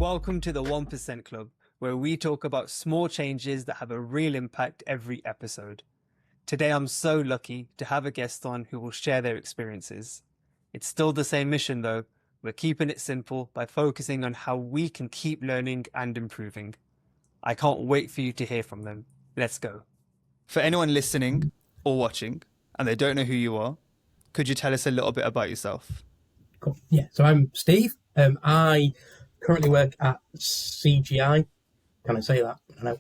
Welcome to the 1% Club, where we talk about small changes that have a real impact every episode. Today, I'm so lucky to have a guest on who will share their experiences. It's still the same mission, though. We're keeping it simple by focusing on how we can keep learning and improving. I can't wait for you to hear from them. Let's go. For anyone listening or watching, and they don't know who you are, could you tell us a little bit about yourself? Cool. Yeah, so I'm Steve. I currently work at CGI. Can I say that? I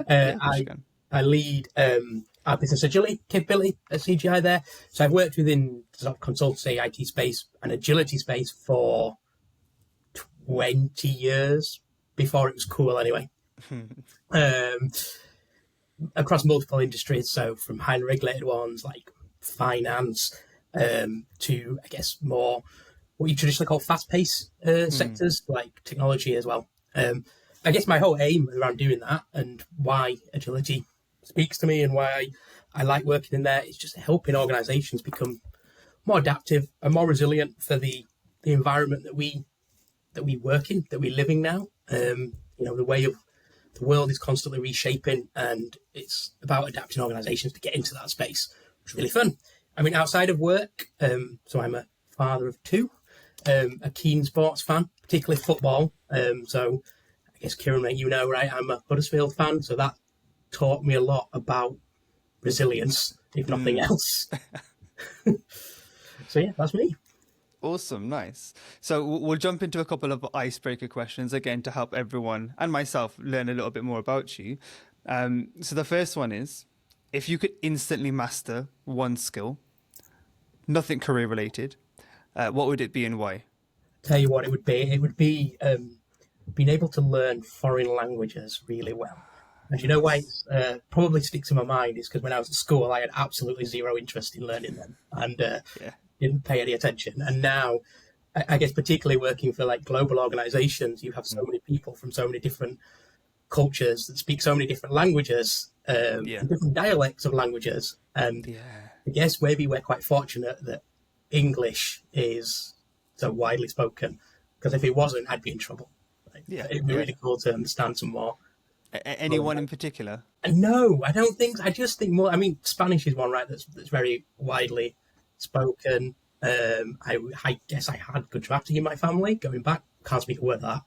don't know. I lead our business agility capability at CGI there. So I've worked within the sort of consultancy, IT space, and agility space for 20 years before it was cool anyway. Across multiple industries, so from highly regulated ones like finance to, I guess, more what you traditionally call fast-paced sectors like technology as well. I guess my whole aim around doing that and why agility speaks to me and why I like working in there is just helping organizations become more adaptive and more resilient for the environment that we work in, that we live in now. The world is constantly reshaping, and it's about adapting organizations to get into that space. It's really fun. I mean, outside of work, so I'm a father of two, a keen sports fan, particularly football. So I guess, Kieran, mate, you know, right? I'm a Huddersfield fan, so that taught me a lot about resilience, if nothing else. So yeah, that's me. Awesome, nice. So we'll jump into a couple of icebreaker questions again to help everyone and myself learn a little bit more about you. So the first one is, if you could instantly master one skill, nothing career related, what would it be and why? Tell you what it would be. It would be being able to learn foreign languages really well. And you know why it probably sticks in my mind is because when I was at school, I had absolutely zero interest in learning them and didn't pay any attention. And now, I guess particularly working for like global organizations, you have so many people from so many different cultures that speak so many different languages, and different dialects of languages. And I guess maybe we're quite fortunate that English is so widely spoken, because if it wasn't, I'd be in trouble. It'd be really cool to understand some more. Anyone in particular? No, I don't think. I just think more. I mean, Spanish is one, right? That's very widely spoken. I guess I had Gujarati in my family. Going back, can't speak a word of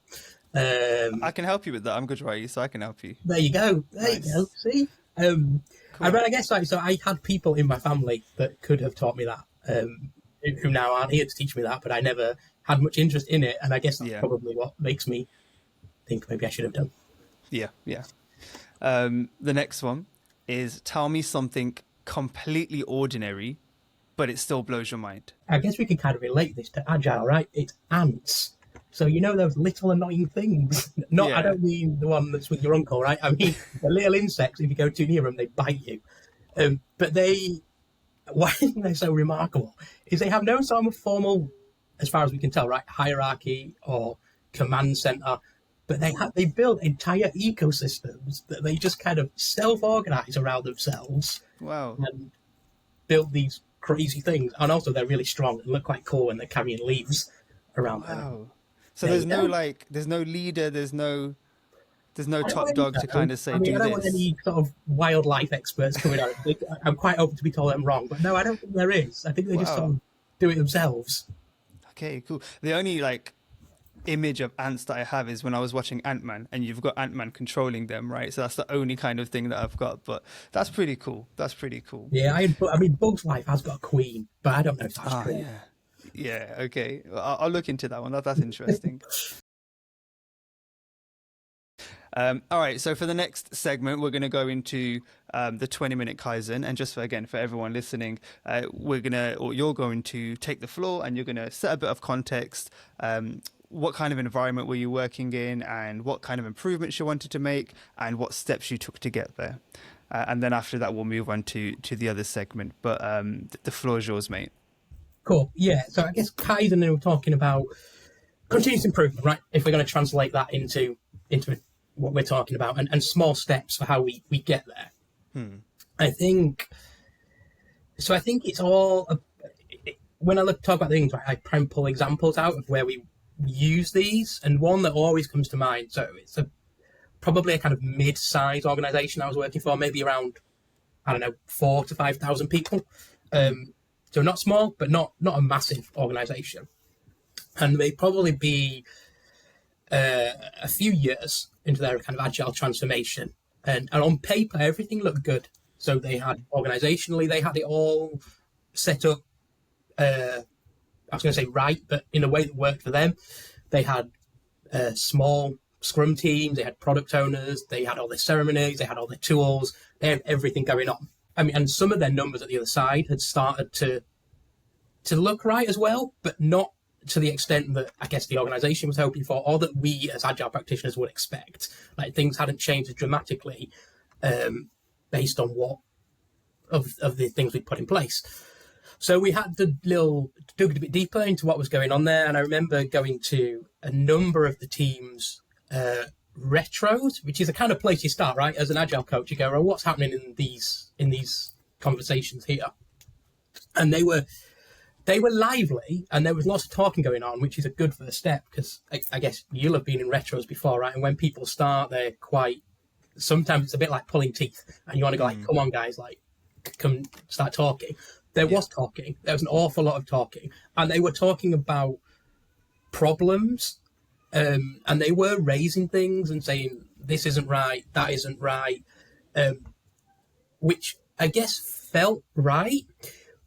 that. I can help you with that. I'm Gujarati, so I can help you. There you go. There you go. See, cool. I guess so. I had people in my family that could have taught me that, who now aren't here to teach me that. But I never had much interest in it, and I guess that's probably what makes me think maybe I should have done. Yeah. The next one is, tell me something completely ordinary, but it still blows your mind. I guess we can kind of relate this to Agile, right? It's ants. So you know those little annoying things. I don't mean the one that's with your uncle, right? I mean the little insects. If you go too near them, they bite you. But why they're so remarkable is they have no sort of formal, as far as we can tell, right, hierarchy or command center. But they build entire ecosystems that they just kind of self-organize around themselves. Wow. And build these crazy things. And also they're really strong and look quite cool when they're carrying leaves around them. So there's no leader, there's no top dog to kind of say, do this. I don't want any sort of wildlife experts coming out. I'm quite open to be told I'm wrong, but no, I don't think there is. I think they just sort of do it themselves. Okay, cool. The only image of ants that I have is when I was watching Ant-Man, and you've got Ant-Man controlling them, right? So that's the only kind of thing that I've got, but that's pretty cool. Yeah, I mean, Bug's Life has got a queen, but I don't know if that's true. Yeah, okay. I'll look into that one. That's interesting. All right, so for the next segment, we're going to go into the 20-minute Kaizen. And just for everyone listening, you're going to take the floor and you're going to set a bit of context. What kind of environment were you working in, and what kind of improvements you wanted to make, and what steps you took to get there. And then after that, we'll move on to the other segment. But the floor is yours, mate. Cool. Yeah. So I guess Kaizen, we're talking about continuous improvement, right? If we're going to translate that into what we're talking about, and small steps for how we get there. I think it's all, when I talk about things, I try and pull examples out of where we use these, and one that always comes to mind. So it's probably a kind of mid-sized organization I was working for, maybe around, I don't know, 4,000 to 5,000 people. So not small, but not a massive organization. And they'd probably be a few years into their kind of agile transformation. And on paper, everything looked good. So they had, organizationally, they had it all set up, I was going to say right, but in a way that worked for them. They had small scrum teams, they had product owners, they had all their ceremonies, they had all their tools, they had everything going on. I mean, and some of their numbers at the other side had started to look right as well, but not to the extent that I guess the organization was hoping for, or that we as agile practitioners would expect. Like, things hadn't changed dramatically based on what of the things we'd put in place. So we had to dug a bit deeper into what was going on there, and I remember going to a number of the teams' retros, which is a kind of place you start, right? As an agile coach, you go, "Oh, what's happening in these conversations here?" And they were lively, and there was lots of talking going on, which is a good first step, because I guess you'll have been in retros before, right? And when people start, they're sometimes it's a bit like pulling teeth, and you want to go like, "Come on, guys, like, come start talking." There was talking. There was an awful lot of talking, and they were talking about problems, and they were raising things and saying, "This isn't right, that isn't right," which I guess felt right.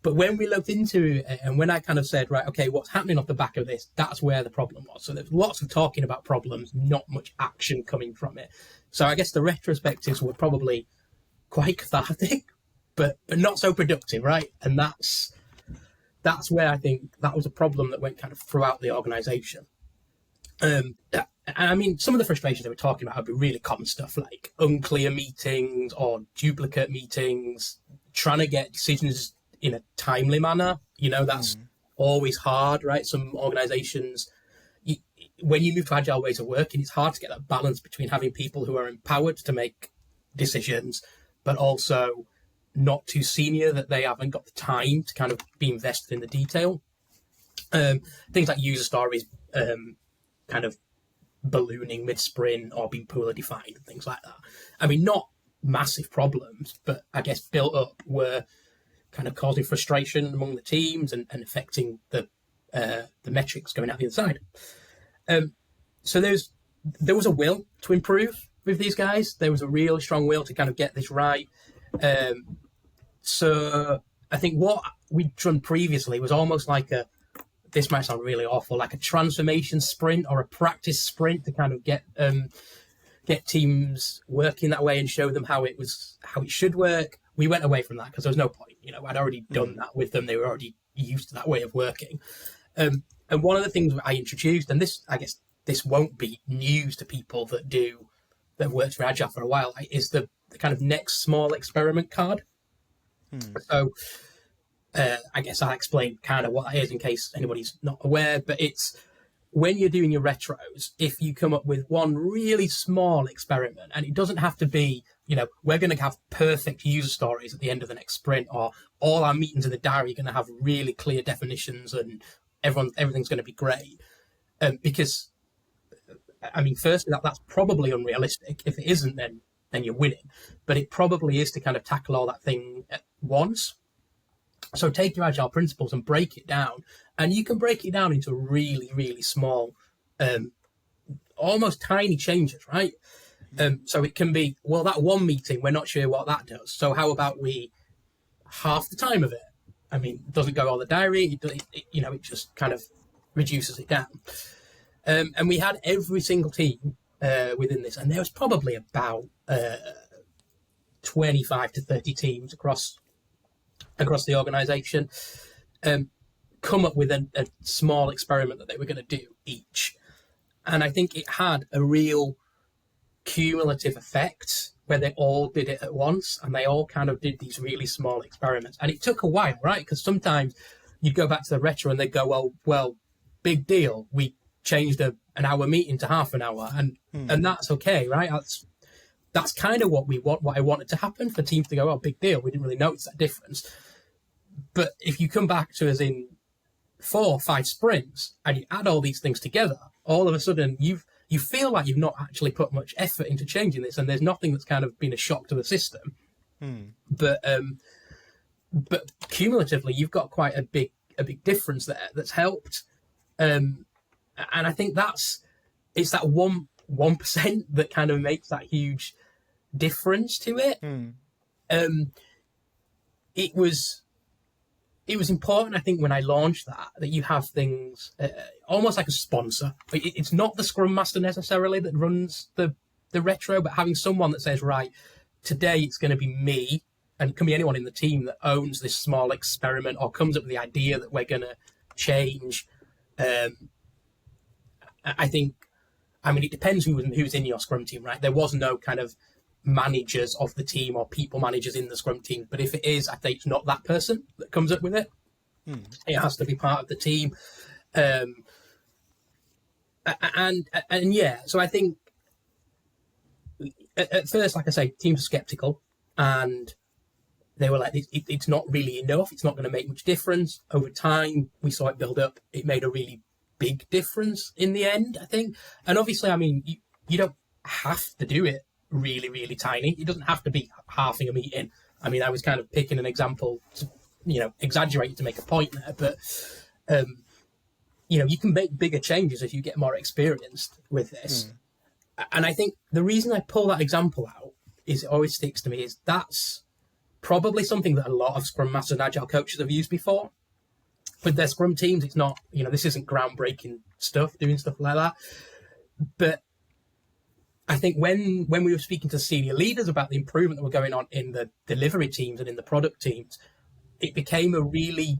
But when we looked into it, and when I kind of said, right, okay, what's happening off the back of this, that's where the problem was. So there's lots of talking about problems, not much action coming from it. So I guess the retrospectives were probably quite cathartic, but not so productive, right? And that's where I think that was a problem that went kind of throughout the organization. I mean, some of the frustrations they were talking about would be really common stuff, like unclear meetings or duplicate meetings, trying to get decisions in a timely manner. You know, that's always hard, right? Some organizations, when you move to agile ways of working, it's hard to get that balance between having people who are empowered to make decisions, but also not too senior that they haven't got the time to kind of be invested in the detail. Things like user stories kind of ballooning mid-sprint or being poorly defined and things like that. I mean, not massive problems, but I guess built up were kind of causing frustration among the teams and affecting the metrics going out the other side. So there was a will to improve with these guys. There was a really strong will to kind of get this right. So I think what we'd done previously was almost like this might sound really awful, like a transformation sprint or a practice sprint to kind of get teams working that way and show them how it should work. We went away from that because there was no point. You know, I'd already done that with them. They were already used to that way of working. And one of the things I introduced, and I guess this won't be news to people that have worked for Agile for a while, is the kind of next small experiment card. So I guess I'll explain kind of what that is in case anybody's not aware, but it's when you're doing your retros, if you come up with one really small experiment, and it doesn't have to be, you know, we're going to have perfect user stories at the end of the next sprint, or all our meetings in the diary are going to have really clear definitions and everything's going to be great. Because, I mean, firstly, that's probably unrealistic. If it isn't, then you're winning. But it probably is to kind of tackle all that thing at once. So take your agile principles and break it down. And you can break it down into really, really small, almost tiny changes, right? So it can be, well, that one meeting, we're not sure what that does. So how about we half the time of it? I mean, it doesn't go on the diary. It just kind of reduces it down. And we had every single team within this, and there was probably about 25 to 30 teams across the organization, come up with a small experiment that they were going to do each. And I think it had a real cumulative effect where they all did it at once, and they all kind of did these really small experiments. And it took a while, right? Because sometimes you'd go back to the retro and they'd go, well, big deal. We changed an hour meeting to half an hour, and that's okay, right? That's kind of what I wanted to happen, for teams to go, oh, big deal. We didn't really notice that difference. But if you come back to us in 4 or 5 sprints and you add all these things together, all of a sudden you feel like you've not actually put much effort into changing this, and there's nothing that's kind of been a shock to the system. But cumulatively, you've got quite a big difference there that's helped. And I think it's that 1% that kind of makes that huge difference to it. It was important, I think, when I launched that you have things almost like a sponsor. It's not the Scrum Master necessarily that runs the retro, but having someone that says, right, today it's going to be me, and it can be anyone in the team that owns this small experiment or comes up with the idea that we're going to change. I think, it depends who's in your Scrum team, right? There was no kind of managers of the team or people managers in the Scrum team, but if it is, I think it's not that person that comes up with it. It has to be part of the team. And yeah, so I think at first, like I say, teams were skeptical, and they were like, it's not really enough. It's not going to make much difference. Over time, we saw it build up. It made a really big difference in the end, I think. And obviously, you don't have to do it really, really tiny. It doesn't have to be halving a meeting. I was kind of picking an example to, exaggerate to make a point there, but, you can make bigger changes as you get more experienced with this. And I think the reason I pull that example out is it always sticks to me is that's probably something that a lot of Scrum Masters and Agile coaches have used before. With their Scrum teams, it's not, this isn't groundbreaking stuff, doing stuff like that. But I think when we were speaking to senior leaders about the improvement that were going on in the delivery teams and in the product teams, it became a really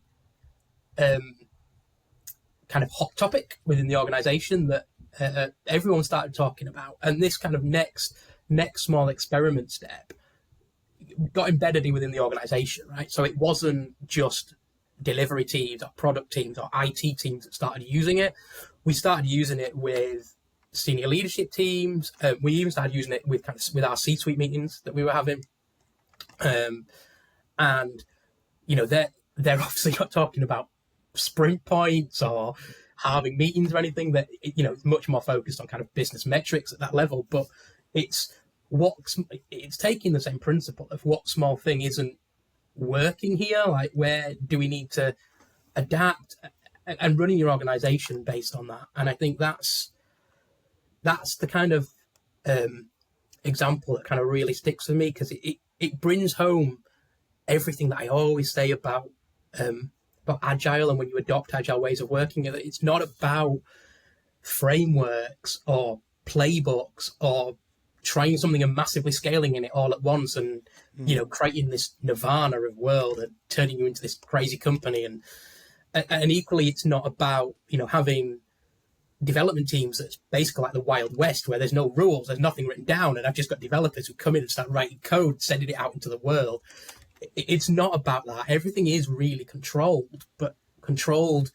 kind of hot topic within the organization that everyone started talking about. And this kind of next small experiment step got embedded within the organization, right? So it wasn't just delivery teams or product teams or IT teams that started using it. We started using it with senior leadership teams. We even started using it with our C-suite meetings that we were having. And they're obviously not talking about sprint points or having meetings or anything. That it's much more focused on kind of business metrics at that level. But it's taking the same principle of what small thing isn't working here, like where do we need to adapt, and running your organization based on that. And I think that's the kind of example that kind of really sticks with me, because it brings home everything that I always say about Agile, and when you adopt Agile ways of working, it's not about frameworks or playbooks or trying something and massively scaling in it all at once and creating this nirvana of world and turning you into this crazy company. And equally, it's not about having development teams that's basically like the Wild West, where there's no rules, there's nothing written down, and I've just got developers who come in and start writing code, sending it out into the world. It's not about that. Everything is really controlled, but controlled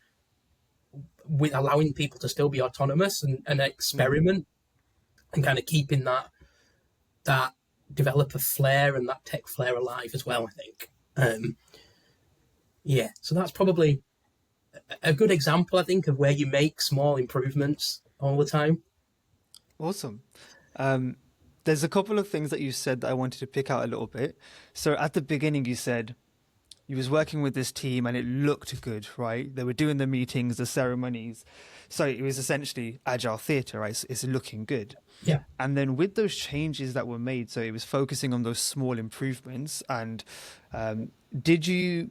with allowing people to still be autonomous and experiment, and kind of keeping that developer flair and that tech flair alive as well, I think. So that's probably a good example, I think, of where you make small improvements all the time. Awesome. There's a couple of things that you said that I wanted to pick out a little bit. So at the beginning, you said you was working with this team and it looked good, right? They were doing the meetings, the ceremonies. So it was essentially Agile theatre, right? It's looking good. Yeah. And then with those changes that were made, so it was focusing on those small improvements. And did you,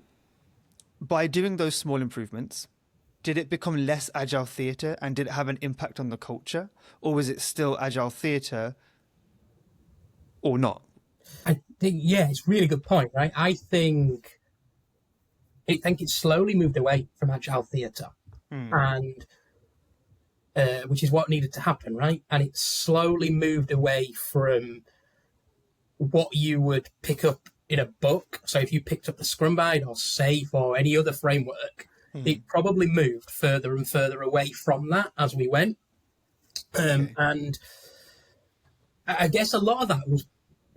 by doing those small improvements, did it become less Agile theatre, and did it have an impact on the culture? Or was it still Agile theatre or not? I think, it's a really good point, right? I think it slowly moved away from Agile theatre, and which is what needed to happen, right? And it slowly moved away from what you would pick up in a book. So if you picked up the Scrum Guide or SAFe or any other framework, it probably moved further and further away from that as we went. And I guess a lot of that was,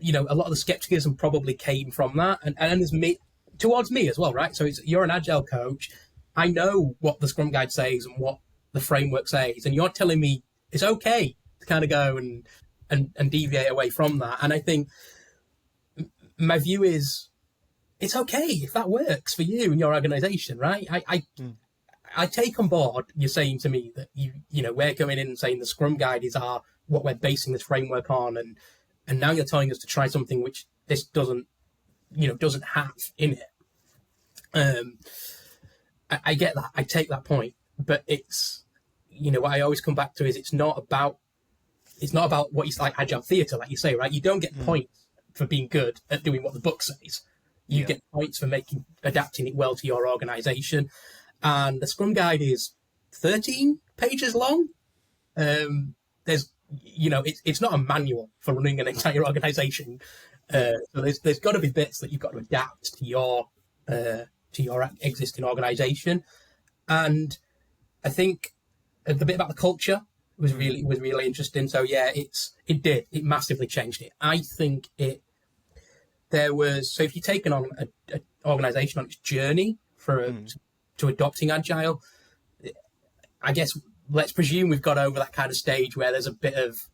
a lot of the skepticism probably came from that, and there's me towards me as well, right? So you're an Agile coach, I know what the Scrum Guide says and what the framework says, and you're telling me it's okay to kind of go and deviate away from that. And I think my view is it's okay if that works for you and your organization, right? I take on board you're saying to me that we're going in and saying the Scrum Guide is what we're basing this framework on, and now you're telling us to try something which this doesn't have in it. I get that. I take that point, but it's what I always come back to is it's not about what you like agile theatre, like you say, right? You don't get points for being good at doing what the book says. You get points for adapting it well to your organization. And the Scrum Guide is 13 pages long. There's it's not a manual for running an entire organization. So there's got to be bits that you've got to adapt to your existing organization. And I think the bit about the culture was really interesting. So yeah, it massively changed it. I think so if you're taking on an organization on its journey to adopting Agile, I guess let's presume we've got over that kind of stage where there's a bit of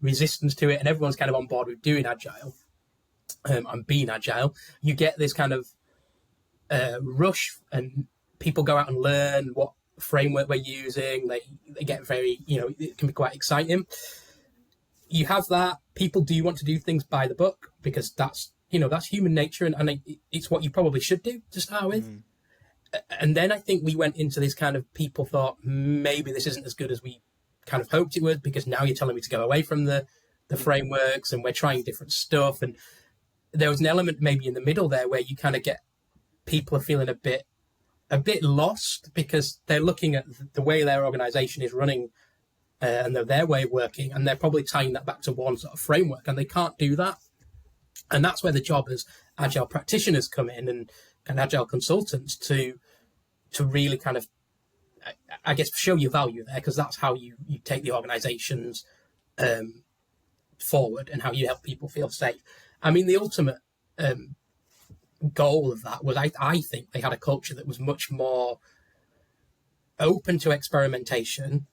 resistance to it and everyone's kind of on board with doing Agile and being Agile. You get this kind of rush and people go out and learn what framework we're using. They get very, it can be quite exciting. You have that. People do want to do things by the book because that's human nature and it's what you probably should do to start with. And then I think we went into this kind of people thought maybe this isn't as good as we kind of hoped it would because now you're telling me to go away from the frameworks and we're trying different stuff. And there was an element maybe in the middle there where you kind of get people are feeling a bit lost because they're looking at the way their organization is running and their way of working, and they're probably tying that back to one sort of framework, and they can't do that. And that's where the job as Agile practitioners come in and Agile consultants to really kind of, I guess, show your value there, because that's how you take the organizations forward and how you help people feel safe. I mean, the ultimate goal of that was, I think they had a culture that was much more open to experimentation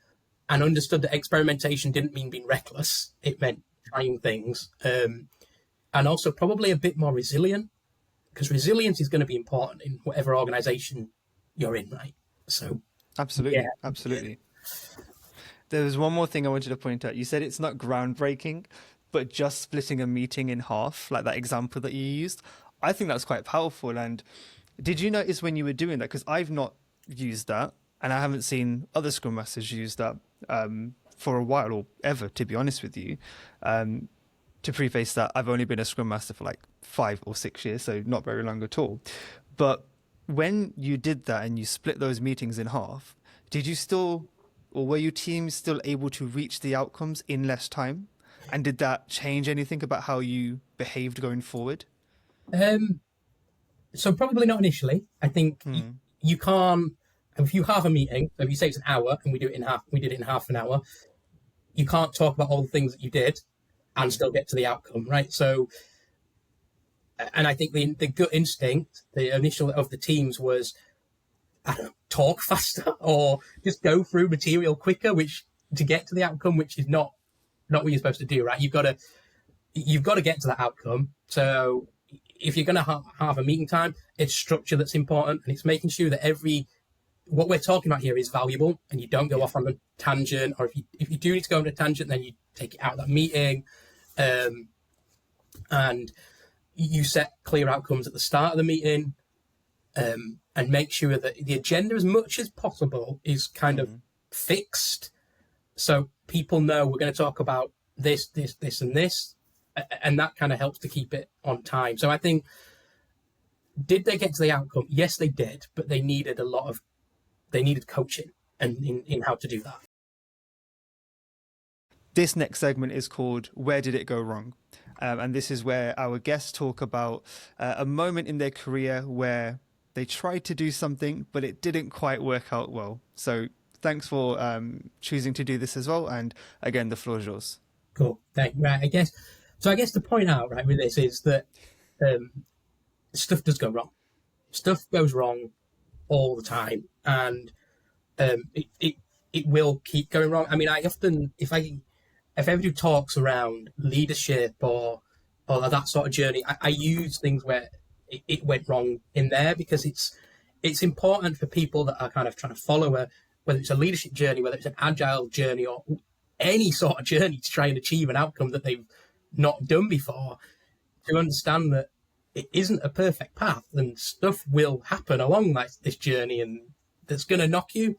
and understood that experimentation didn't mean being reckless. It meant trying things. And also probably a bit more resilient, because resilience is going to be important in whatever organization you're in, right? So absolutely, yeah. Absolutely. There was one more thing I wanted to point out. You said it's not groundbreaking, but just splitting a meeting in half, like that example that you used, I think that's quite powerful. And did you notice when you were doing that? Because I've not used that, and I haven't seen other Scrum Masters use that for a while or ever, to be honest with you. To preface that, I've only been a Scrum Master for like 5 or 6 years, so not very long at all. But when you did that and you split those meetings in half, did you still, or were your teams still able to reach the outcomes in less time? And did that change anything about how you behaved going forward? So probably not initially. I think you can't, if you have a meeting, so if you say it's an hour and we did it in half an hour, you can't talk about all the things that you did and still get to the outcome, right? So, and I think the gut instinct, the initial of the teams was, I don't know, talk faster or just go through material quicker, which to get to the outcome, which is not what you're supposed to do, right? You've got to get to that outcome. So if you're going to have a meeting time, it's structure that's important, and it's making sure that what we're talking about here is valuable, and you don't go off on a tangent, or if you do need to go on a tangent, then you take it out of that meeting, and you set clear outcomes at the start of the meeting, and make sure that the agenda, as much as possible, is kind of fixed, so people know we're going to talk about this, and this, and that kind of helps to keep it on time. So I think, did they get to the outcome? Yes, they did, but they needed coaching and in how to do that. This next segment is called Where Did It Go Wrong? And this is where our guests talk about a moment in their career where they tried to do something, but it didn't quite work out well. So thanks for choosing to do this as well. And again, the floor is yours. Cool. Thank you. Right. I guess the point out, right, with this is that stuff does go wrong. Stuff goes wrong all the time, and it will keep going wrong. I mean, I often, if I ever do talks around leadership or that sort of journey, I use things where it went wrong in there, because it's important for people that are kind of trying to follow whether it's a leadership journey, whether it's an agile journey, or any sort of journey to try and achieve an outcome that they've not done before, to understand that it isn't a perfect path, and stuff will happen along this journey, and that's going to knock you,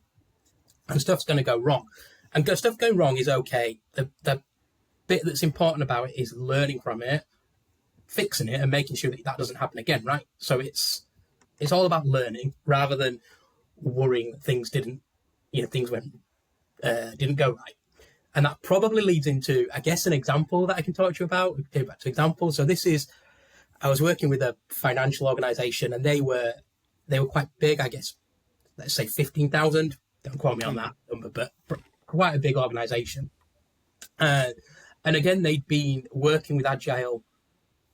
and stuff's going to go wrong. And stuff going wrong is okay. The bit that's important about it is learning from it, fixing it, and making sure that doesn't happen again, right? So it's all about learning rather than worrying that things didn't go right. And that probably leads into, I guess, an example that I can talk to you about. We go back to examples. So I was working with a financial organization, and they were quite big, I guess, let's say 15,000. Don't quote me on that number, but quite a big organization. And again, they'd been working with Agile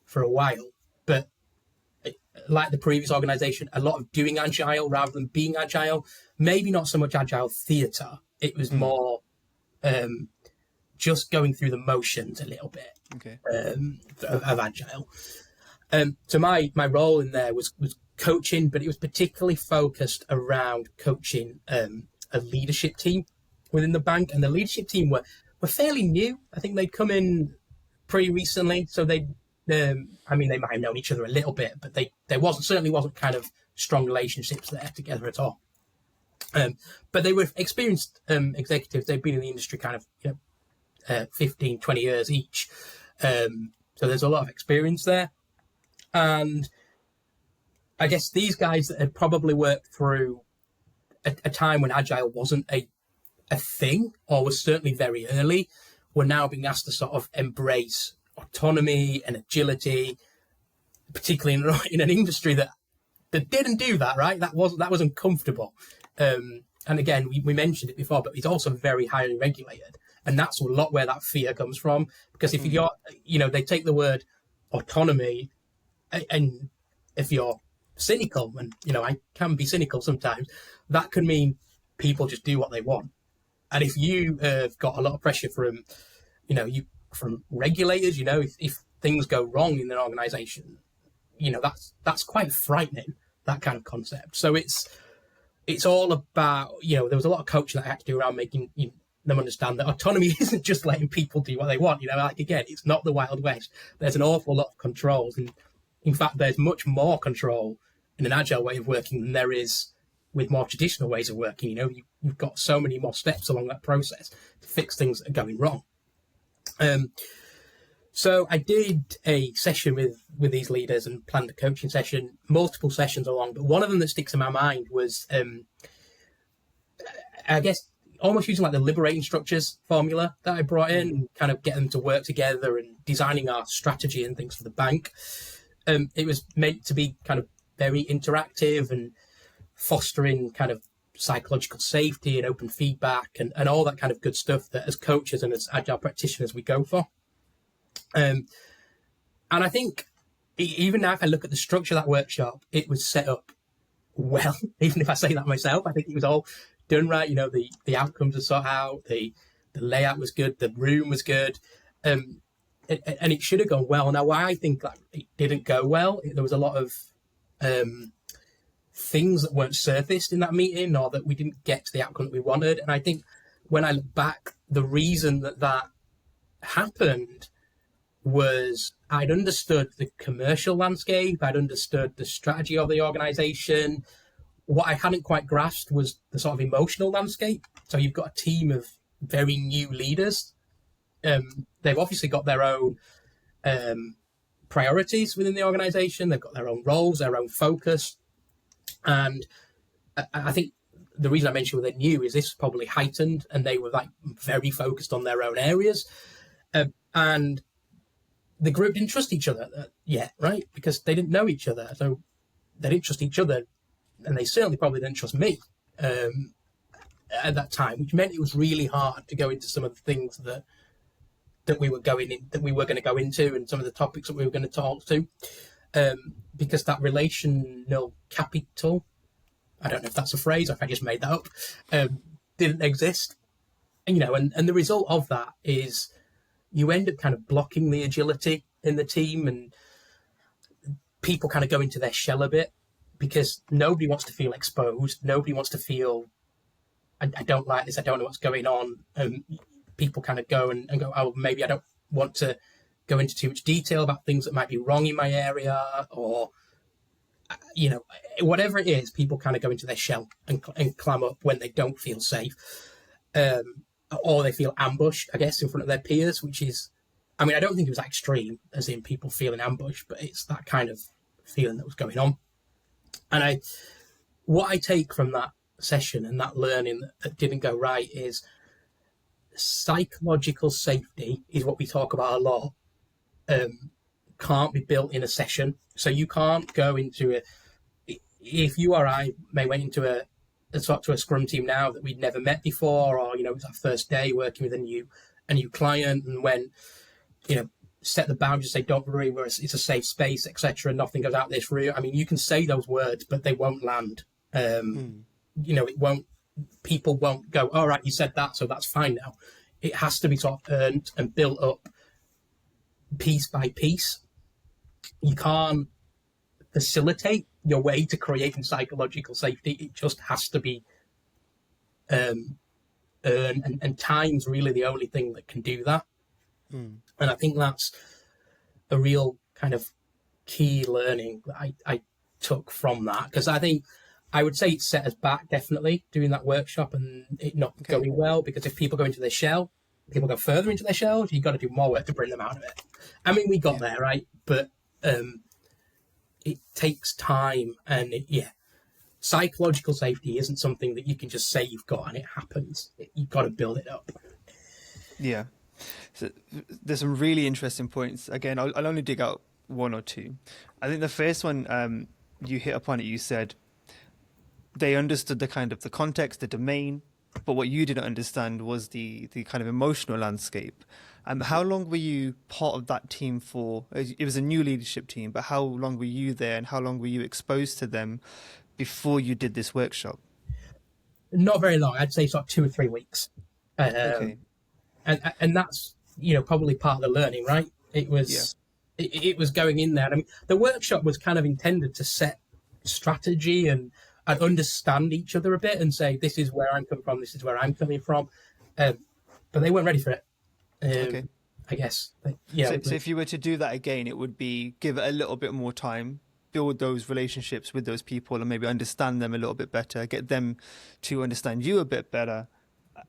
for a while, but like the previous organization, a lot of doing Agile rather than being Agile. Maybe not so much Agile theatre. It was more just going through the motions a little bit of Agile. So my role in there was coaching, but it was particularly focused around coaching a leadership team within the bank. And the leadership team were fairly new. I think they'd come in pretty recently, so they might have known each other a little bit, but there certainly wasn't kind of strong relationships there together at all. But they were experienced executives. They'd been in the industry kind of 15, 20 years each. So there's a lot of experience there. And I guess these guys that had probably worked through a time when Agile wasn't a thing, or was certainly very early, were now being asked to sort of embrace autonomy and agility, particularly in an industry that didn't do that, right? That was uncomfortable. And again, we mentioned it before, but it's also very highly regulated. And that's a lot where that fear comes from. Because if you're, they take the word autonomy, and if you're cynical, and, I can be cynical sometimes, that could mean people just do what they want. And if you have got a lot of pressure from, from regulators, if things go wrong in an organization, that's quite frightening, that kind of concept. So it's all about, there was a lot of coaching that I had to do around making them understand that autonomy isn't just letting people do what they want. Again, it's not the Wild West. There's an awful lot of controls. And in fact, there's much more control in an Agile way of working than there is with more traditional ways of working. You've got so many more steps along that process to fix things that are going wrong. So I did a session with these leaders and planned a coaching session, multiple sessions along. But one of them that sticks in my mind was, I guess, almost using like the liberating structures formula that I brought in, and kind of getting them to work together and designing our strategy and things for the bank. It was meant to be kind of very interactive and fostering kind of psychological safety and open feedback and all that kind of good stuff that as coaches and as Agile practitioners we go for. And I think even now, if I look at the structure of that workshop, it was set up well. Even if I say that myself, I think it was all done right. The outcomes were sought out, the layout was good, the room was good, and it should have gone well. Now, why I think that it didn't go well, there was a lot of things that weren't surfaced in that meeting, or that we didn't get to the outcome that we wanted. And I think when I look back, the reason that happened was I'd understood the commercial landscape, I'd understood the strategy of the organization. What I hadn't quite grasped was the sort of emotional landscape. So you've got a team of very new leaders. They've obviously got their own priorities within the organization. They've got their own roles, their own focus. And I think the reason I mentioned they're new is this was probably heightened, and they were like very focused on their own areas. And the group didn't trust each other yet, right? Because they didn't know each other. So they didn't trust each other, and they certainly probably didn't trust me at that time, which meant it was really hard to go into some of the things that we were going to go into, and some of the topics that we were going to talk to, because that relational capital I don't know if that's a phrase or if I just made that up, didn't exist. And the result of that is you end up kind of blocking the agility in the team, and people kind of go into their shell a bit because nobody wants to feel exposed. Nobody wants to feel, I don't like this, I don't know what's going on. People kind of go and go, oh, maybe I don't want to go into too much detail about things that might be wrong in my area, or whatever it is. People kind of go into their shell and clam up when they don't feel safe, or they feel ambushed, I guess, in front of their peers, which is, I mean, I don't think it was extreme as in people feeling ambushed, but it's that kind of feeling that was going on. And what I take from that session and that learning that didn't go right is psychological safety is what we talk about a lot. Can't be built in a session. So you can't go into if you or I may went into a talk to a scrum team now that we'd never met before, or it's our first day working with a new client, and when set the boundaries, say don't worry, it's a safe space, etc. Nothing goes out this route. I mean, you can say those words, but they won't land. It won't. People won't go, all right, you said that, so that's fine now. It has to be sort of earned and built up piece by piece. You can't facilitate your way to creating psychological safety. It just has to be earned, and time's really the only thing that can do that. And I think that's a real kind of key learning that I took from that, because I think I would say it set us back, definitely, doing that workshop and it not going well, because if people go into their shell, people go further into their shells, you've got to do more work to bring them out of it. I mean, we got there, right? But it takes time, and psychological safety isn't something that you can just say you've got and it happens. You've got to build it up. Yeah. So there's some really interesting points. Again, I'll only dig out one or two. I think the first one, you hit upon it. You said they understood the kind of the context, the domain, but what you didn't understand was the kind of emotional landscape. How long were you part of that team for? It was a new leadership team, but how long were you there, and how long were you exposed to them before you did this workshop? Not very long. I'd say sort of 2 or 3 weeks. Okay. And that's probably part of the learning, right? It was it was going in there. I mean, the workshop was kind of intended to set strategy and understand each other a bit and say, this is where I'm coming from, this is where I'm coming from, but they weren't ready for it. I guess. So if you were to do that again, it would be give it a little bit more time, build those relationships with those people, and maybe understand them a little bit better, get them to understand you a bit better,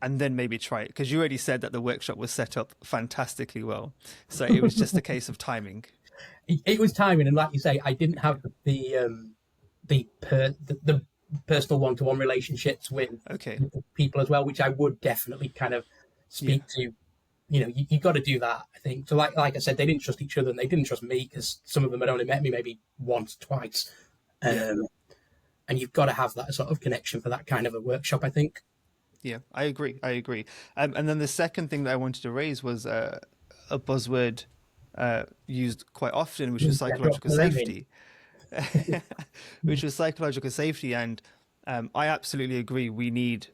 and then maybe try it, because you already said that the workshop was set up fantastically well. So it was just a case of timing. It was timing, and like you say, I didn't have the personal one-to-one relationships with people as well, which I would definitely kind of speak to. You got to do that, I think. So like I said, they didn't trust each other and they didn't trust me, because some of them had only met me maybe once, twice. And you've got to have that sort of connection for that kind of a workshop, I think. Yeah, I agree. And then the second thing that I wanted to raise was a buzzword used quite often, which was psychological safety. Which was psychological safety. And I absolutely agree. We need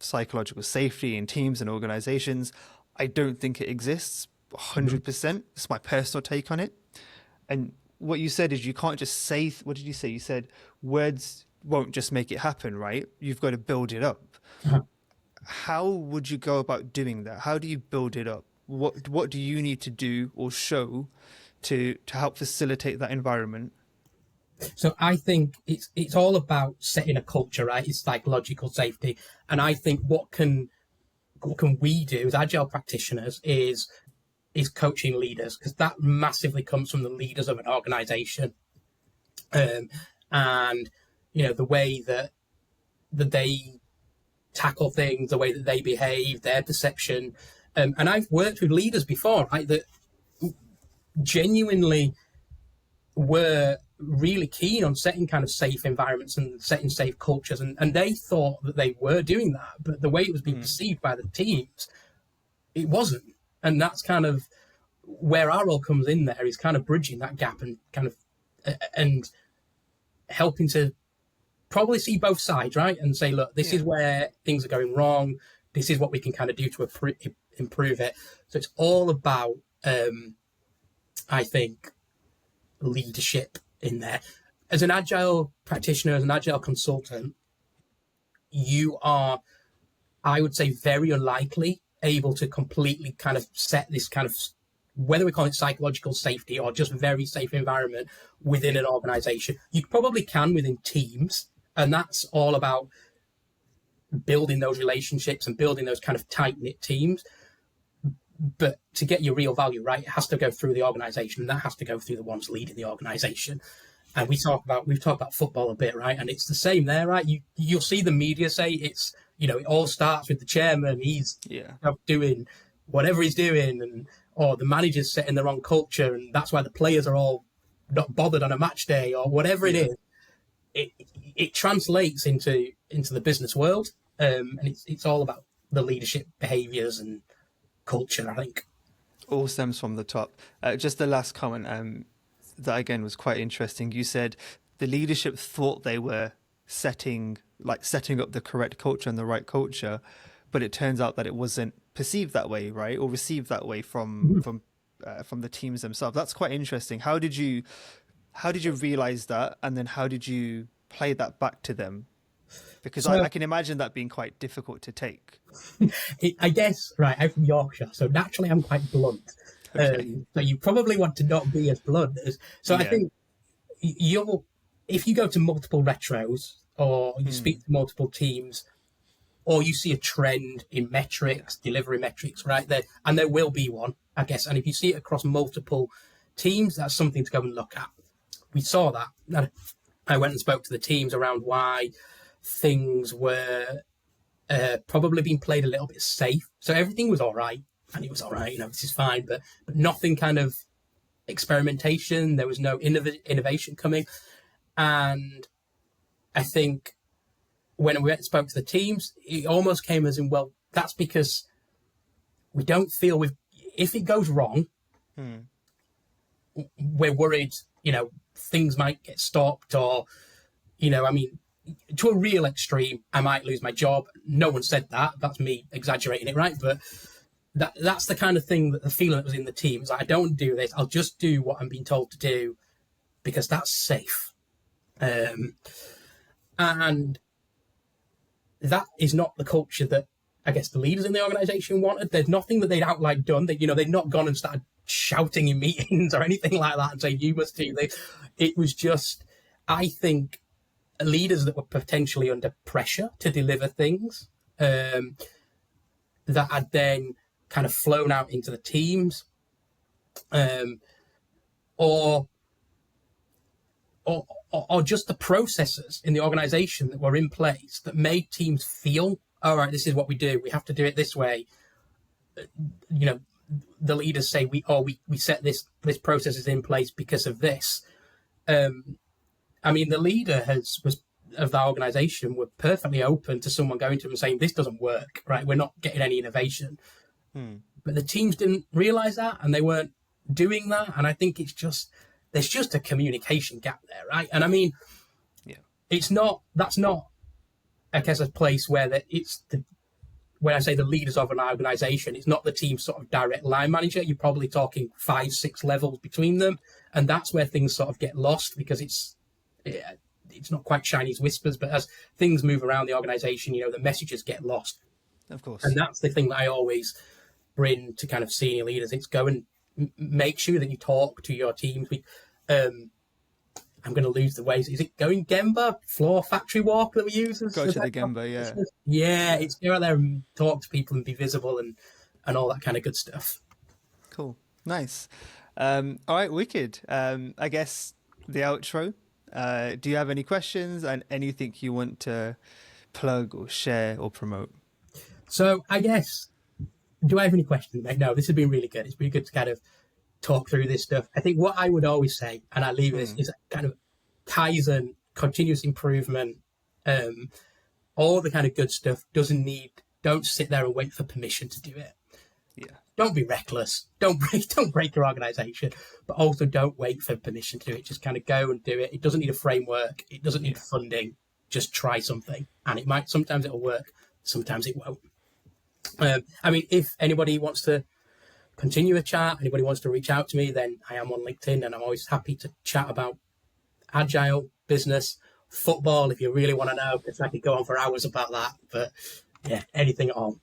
psychological safety in teams and organizations. I don't think it exists 100%. It's my personal take on it. And what you said is you can't just say, what did you say? You said words won't just make it happen, right? You've got to build it up. How would you go about doing that? How do you build it up? What do you need to do or show to help facilitate that environment? So I think it's all about setting a culture, right? It's psychological safety. And I think what can we do as Agile practitioners is coaching leaders, because that massively comes from the leaders of an organization. And, the way that they tackle things, the way that they behave, their perception. And I've worked with leaders before, right, that genuinely were really keen on setting kind of safe environments and setting safe cultures. And they thought that they were doing that, but the way it was being perceived by the teams, it wasn't. And that's kind of where our role comes in there, is kind of bridging that gap and kind of, and helping to probably see both sides, right? And say, look, this is Yeah. where things are going wrong. This is what we can kind of do to improve it. So it's all about, I think, leadership in there. As an agile practitioner, as an agile consultant, you are, I would say, very unlikely able to completely kind of set this kind of, whether we call it psychological safety or just very safe environment within an organization. You probably can within teams, and that's all about building those relationships and building those kind of tight-knit teams. But to get your real value, right, it has to go through the organization, and that has to go through the ones leading the organization. And we've talked about football a bit, right? And it's the same there, right? You'll see the media say it's, it all starts with the chairman. He's doing whatever he's doing, or the manager's setting the wrong culture, and that's why the players are all not bothered on a match day, or whatever it is. It translates into the business world, and it's all about the leadership behaviors and culture, I think. All stems from the top. Just the last comment, that again was quite interesting. You said the leadership thought they were setting up the correct culture and the right culture, but it turns out that it wasn't perceived that way, right, or received that way from the teams themselves. That's quite interesting. How did you realize that, and then how did you play that back to them? Because I can imagine that being quite difficult to take. I guess, right, I'm from Yorkshire, so naturally I'm quite blunt. Okay. So you probably want to not be as blunt as... So I think if you go to multiple retros, or you speak to multiple teams, or you see a trend in metrics, delivery metrics, right there, and there will be one, I guess, and if you see it across multiple teams, that's something to go and look at. We saw that. I went and spoke to the teams around why things were probably being played a little bit safe. So everything was all right, and it was all right, this is fine, but nothing kind of experimentation. There was no innovation coming. And I think when we went and spoke to the teams, it almost came as in, well, that's because we don't feel if it goes wrong, we're worried, things might get stopped, or, to a real extreme, I might lose my job. No one said that. That's me exaggerating it, right? But that's the kind of thing, that the feeling that was in the team. It's like, I don't do this. I'll just do what I'm being told to do because that's safe. And that is not the culture that I guess the leaders in the organization wanted. There's nothing that they'd outright done. They'd not gone and started shouting in meetings or anything like that and saying, you must do this. It was just, I think, leaders that were potentially under pressure to deliver things that had then kind of flown out into the teams, or just the processes in the organization that were in place that made teams feel, all right, this is what we do. We have to do it this way. The leaders say we set this process is in place because of this. The leader of the organization were perfectly open to someone going to them and saying, this doesn't work, right? We're not getting any innovation. But the teams didn't realize that, and they weren't doing that. And I think there's just a communication gap there, right? And that's not, I guess, a place where when I say the leaders of an organization, it's not the team's sort of direct line manager. You're probably talking 5-6 levels between them. And that's where things sort of get lost, because it's not quite Chinese whispers, but as things move around the organization, the messages get lost. Of course. And that's the thing that I always bring to kind of senior leaders. It's go and make sure that you talk to your teams. I'm going to lose the ways. Is it going Gemba, floor factory walk that we use? Go to the Gemba, yeah. Yeah, it's go out there and talk to people and be visible and all that kind of good stuff. Cool. Nice. All right, wicked. I guess the outro. Do you have any questions and anything you want to plug or share or promote? So I guess, do I have any questions, mate? No, this has been really good. It's been good to kind of talk through this stuff. I think what I would always say, and I leave this, is kind of Kaizen, continuous improvement, all the kind of good stuff don't sit there and wait for permission to do it. Yeah. Don't be reckless. Don't break your organization, but also don't wait for permission to do it. Just kind of go and do it. It doesn't need a framework. It doesn't need funding. just try something, and it might sometimes it'll work, sometimes it won't. I mean, if anybody wants to continue a chat, anybody wants to reach out to me, then I am on LinkedIn, and I'm always happy to chat about agile, business, football, if you really want to know, because I could go on for hours about that. But yeah, anything at all.